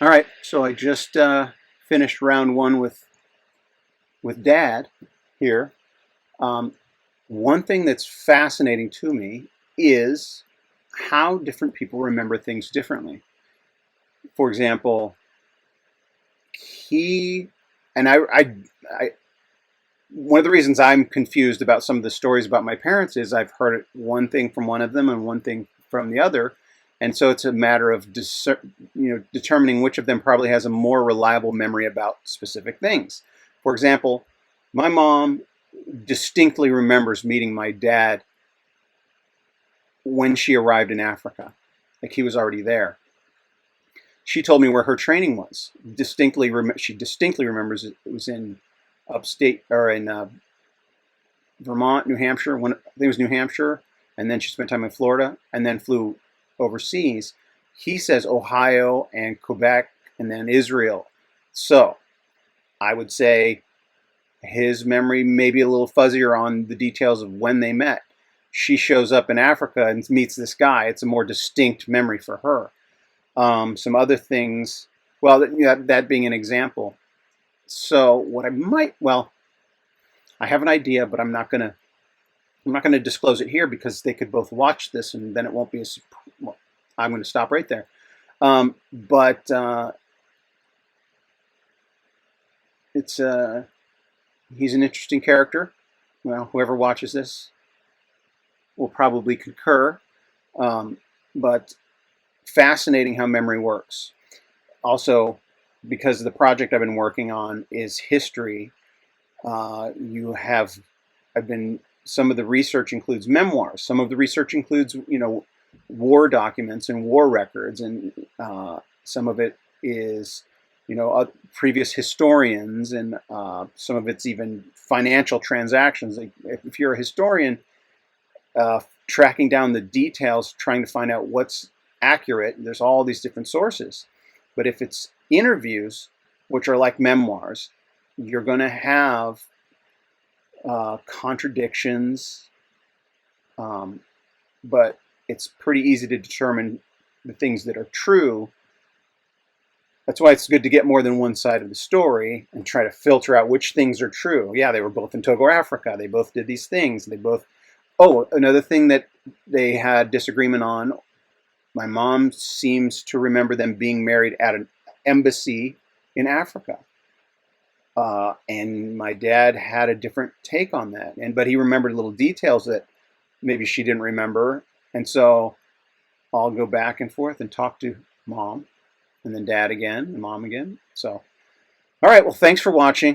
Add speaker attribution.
Speaker 1: All right, so I just finished round one with Dad here. Um, One thing that's fascinating to me is how different people remember things differently. For example, he and I one of the reasons I'm confused about some of the stories about my parents is I've heard one thing from one of them and one thing from the other, and so it's a matter of determining which of them probably has a more reliable memory about specific things. For example, my mom distinctly remembers meeting my dad when she arrived in Africa, like he was already there. She told me where her training was. She distinctly remembers it was in upstate or in Vermont, New Hampshire. I think it was New Hampshire, and then she spent time in Florida, and then flew overseas. He says Ohio and Quebec, and then Israel. So I would say his memory may be a little fuzzier on the details of when they met. She shows up in Africa and meets this guy. It's a more distinct memory for her. Some other things, well, that being an example. So what I might, well, I have an idea, but I'm not gonna disclose it here because they could both watch this, and then it won't be a. Well, I'm going to stop right there. But it's he's an interesting character. Well, whoever watches this will probably concur. But fascinating how memory works. Also, because the project I've been working on is history, you have I've been some of the research includes memoirs. Some of the research includes war documents and war records, and some of it is previous historians, and some of it's even financial transactions. Like if you're a historian, tracking down the details, trying to find out what's accurate, there's all these different sources. But if it's interviews, which are like memoirs, you're going to have contradictions, but it's pretty easy to determine the things that are true. That's why it's good to get more than one side of the story and try to filter out which things are true. Yeah, they were both in Togo, Africa. They both did these things. They both. Oh, another thing that they had disagreement on. My mom seems to remember them being married at an embassy in Africa. And my dad had a different take on that, but he remembered little details that maybe she didn't remember, and so I'll go back and forth and talk to mom, and then dad again, and mom again. So, all right, well, thanks for watching.